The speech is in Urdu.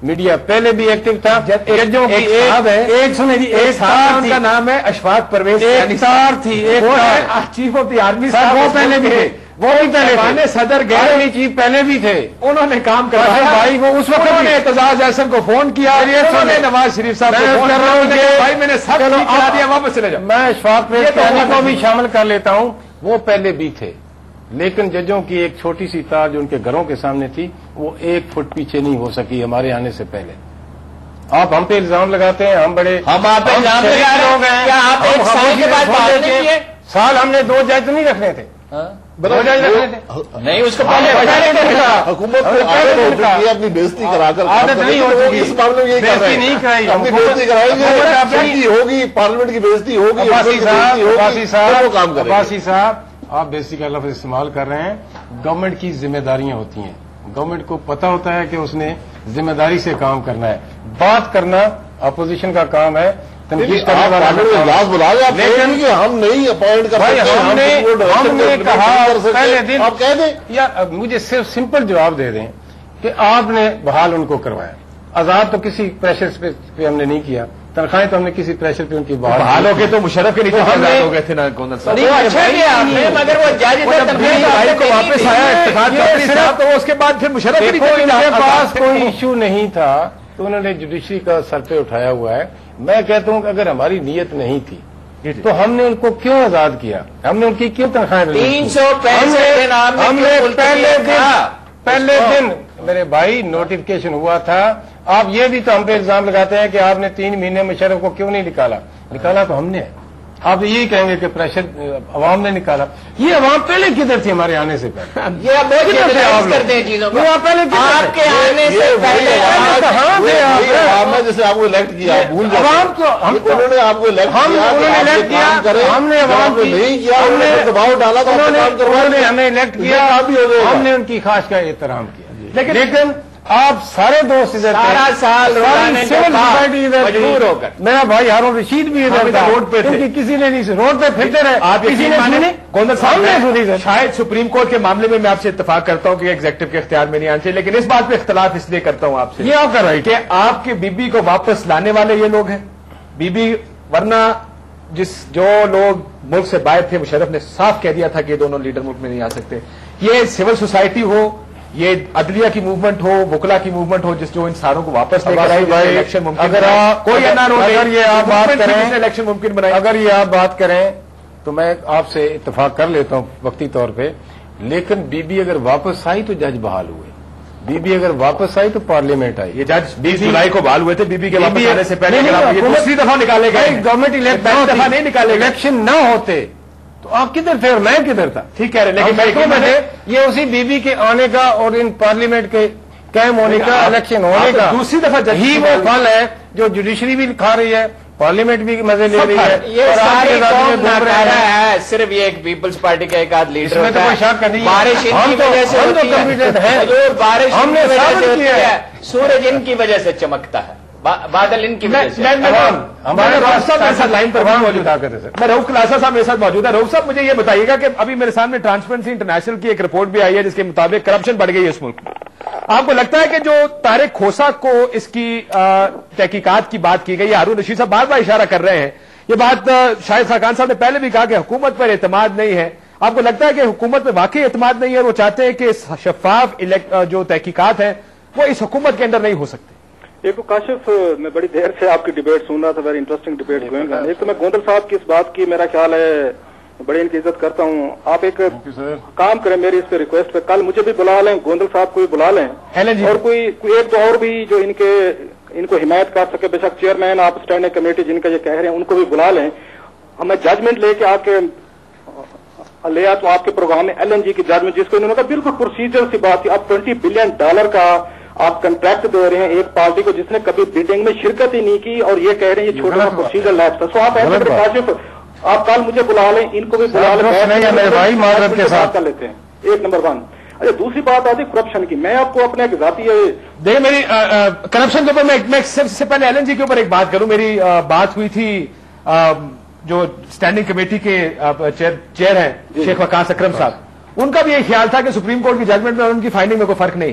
میڈیا پہلے بھی ایکٹیو تھا. ججوں کی ایک سنیں جی، ایک ان کا نام ہے Ashfaq Parvez, chief of the army صاحب، وہ پہلے بھی تھے، وہ بھی پہلے صدر گئے چیف پہلے بھی تھے. انہوں نے کام کرایا بھائی، وہ اس وقت انہوں نے اعتزاز احسن کو فون کیا، انہوں نے نواز شریف صاحب کو فون کیا. بھائی میں نے سب کرا دیا، واپس چلے جاؤ. میں اشفاق کو بھی شامل کر لیتا ہوں، وہ پہلے بھی تھے، لیکن ججوں کی ایک چھوٹی سی تار جو ان کے گھروں کے سامنے تھی وہ 1 فٹ پیچھے نہیں ہو سکی ہمارے آنے سے پہلے. آپ ہم پہ الزام لگاتے ہیں، ہم بڑے ہم آپ پہ الزام لگا رہے ہیں. کیا آپ ایک سال کے بعد بات نہیں کیے؟ سال ہم نے 2 جج نہیں رکھنے تھے، 2 جج رکھنے تھے. نہیں، اس کو پہلے حکومت اپنی بےزتی کرا کر عادت نہیں ہو چکی، اس معاملے میں بےزتی نہیں کرائی، اپنی بےزتی کرائیں گے ہوگی، پارلیمنٹ کی بےزتی ہوگی. عباسی صاحب، آپ بیسک کا لفظ استعمال کر رہے ہیں. گورنمنٹ کی ذمہ داریاں ہوتی ہیں، گورنمنٹ کو پتا ہوتا ہے کہ اس نے ذمہ داری سے کام کرنا ہے. بات کرنا اپوزیشن کا کام ہے، تنقید کرنے والا لیکن ہم نہیں اپوائنٹ کر سکتے. ہم نے کہا پہلے دن، آپ کہہ دیں یا مجھے صرف سمپل جواب دے دیں کہ آپ نے بحال ان کو کروایا. آزاد تو کسی پریشر پہ ہم نے نہیں کیا، تنخواہیں تو ہم نے کسی پریشر پہ ان کی بحال ہو کے تو مشرف کے نیچے ہو گئے تھے نا گوندل صاحب. مگر وہ جج کو واپس آیا اتفاق صاحب، تو اس کے بعد پھر مشرف کے پاس کوئی ایشو نہیں تھا تو انہوں نے جوڈیشری کا سر پہ اٹھایا ہوا ہے. میں کہتا ہوں کہ اگر ہماری نیت نہیں تھی تو ہم نے ان کو کیوں آزاد کیا، ہم نے ان کی کیوں تنخواہیں 365 ہم نے پہلے دن میرے بھائی نوٹیفکیشن ہوا تھا. آپ یہ بھی تو ہم پہ الزام لگاتے ہیں کہ آپ نے 3 مہینے مشرف کو کیوں نہیں نکالا تو ہم نے. آپ یہی کہیں گے کہ پریشر عوام نے نکالا. یہ عوام پہلے کدھر تھی ہمارے آنے سے پہلے؟ آپ کے آنے سے پہلے جیسے آپ کو الیکٹ کیا عوام تو انہوں نے آپ کو الیکٹ کیا، ہم نے عوام کو نہیں کیا، ہم نے دباؤ ڈالا تو ہمیں الیکٹ کیا، ہم نے ان کی خواہش کا احترام کیا. لیکن آپ سارے دوست ادھر سارا سال سول سوسائٹی مجبور ہو کر، میرا بھائی ہارون رشید بھی ادھر روڈ پہ تھے، کسی نے نہیں، روڈ پہ پھرتے رہے. آپ کسی نے نہیں. گوندل صاحب شاید سپریم کورٹ کے معاملے میں آپ سے اتفاق کرتا ہوں کہ ایگزیکٹو کے اختیار میں نہیں آنا چاہیے، لیکن اس بات پہ اختلاف اس لیے کرتا ہوں آپ سے، یہ آپ کر رہے کہ آپ کی بی بی کو واپس لانے والے یہ لوگ ہیں بی بی، ورنہ جو لوگ ملک سے باہر تھے مشرف نے صاف کہہ دیا تھا کہ یہ دونوں لیڈر ملک میں نہیں آ سکتے. یہ سول سوسائٹی ہو، یہ عدلیہ کی موومنٹ ہو، وکلا کی موومنٹ ہو، جو ان ساروں کو واپس لے کر آئی، الیکشن ممکن، اگر یہ آپ بات کریں تو میں آپ سے اتفاق کر لیتا ہوں وقتی طور پہ. لیکن بی بی اگر واپس آئی تو جج بحال ہوئے، بی بی اگر واپس آئی تو پارلیمنٹ آئی. یہ جج 20 جولائی کو بحال ہوئے تھے بی بی کے واپس آنے سے پہلے. دوسری دفعہ نکالے گئے، گورنمنٹ دفعہ نہیں نکالے، الیکشن نہ ہوتے تو آپ کدھر تھے اور میں کدھر تھا؟ ٹھیک کہہ رہے، لیکن یہ اسی بی بی کے آنے کا اور ان پارلیمنٹ کے قائم ہونے کا، الیکشن ہونے کا دوسری دفعہ ہی وہ پھل ہے جو جوڈیشری بھی کھا رہی ہے، پارلیمنٹ بھی مزے لے رہی ہے. یہ ساری قوم ناکارہ ہے، صرف یہ ایک پیپلز پارٹی کا ایک آدھ لیڈر میں تو کوئی شک نہیں. بارش ان کی وجہ سے ہوتی ہے، بارش ہم نے ثابت کیا ہے، سورج ان کی وجہ سے چمکتا ہے، بادل ان کی وجہ سے. ہمارے لائن پر موجود ہے. میں رؤف خلاصہ صاحب میرے ساتھ موجود ہے. رؤف صاحب مجھے یہ بتائیے گا کہ ابھی میرے سامنے ٹرانسپیرنسی انٹرنیشنل کی ایک رپورٹ بھی آئی ہے جس کے مطابق کرپشن بڑھ گئی ہے اس ملک میں. آپ کو لگتا ہے کہ جو طارق کھوسا کو اس کی تحقیقات کی بات کی گئی، ہارون رشید صاحب بار بار اشارہ کر رہے ہیں، یہ بات شاہد خاقان صاحب نے پہلے بھی کہا کہ حکومت پر اعتماد نہیں ہے. آپ کو لگتا ہے کہ حکومت میں واقعی اعتماد نہیں ہے اور وہ چاہتے ہیں کہ شفاف جو تحقیقات ہیں وہ اس حکومت کے اندر نہیں ہو سکتے؟ ایک تو کاشف، میں بڑی دیر سے آپ کی ڈیبیٹ سن رہا تھا، very interesting debate going on. ایک تو میں گوندل صاحب کی اس بات کی میرا خیال ہے بڑی ان کی عزت کرتا ہوں. آپ ایک کام کریں، میری اس پہ ریکویسٹ پہ، کل مجھے بھی بلا لیں، گوندل صاحب کو بھی بلا لیں، اور کوئی ایک دو اور بھی جو ان کو حمایت کر سکے، بے شک چیئرمین آپ اسٹینڈنگ کمیٹی جن کا یہ کہہ رہے ہیں ان کو بھی بلا لیں. ہمیں ججمنٹ لے کے آ کے لے آ تو آپ کے پروگرام میں LNG کی ججمنٹ، جس کو انہوں نے کہا بالکل پروسیجر سی بات تھی. اب $20 بلین کا آپ کنٹریکٹ دے رہے ہیں ایک پارٹی کو جس نے کبھی بیڈنگ میں شرکت ہی نہیں کی، اور یہ کہہ رہے ہیں یہ چھوٹا سا پروسیجر لیپس تھا. سو آپ ایسے کاشف آپ کل مجھے بلا لیں، ان کو بھی بلا لیں، کے ساتھ کر لیتے ہیں. 1 نمبر 1. اچھا، دوسری بات آتی کرپشن کی. میں آپ کو اپنے ایک ذاتی دیکھیں، میری کرپشن کے اوپر میں سب سے پہلے LNG کے اوپر ایک بات کروں. میری بات ہوئی تھی جو اسٹینڈنگ کمیٹی کے چیئر ہیں شیخ وقاص اکرم صاحب، ان کا بھی یہ خیال تھا کہ سپریم کورٹ کی ججمنٹ میں ان کی فائنڈنگ میں کوئی فرق نہیں.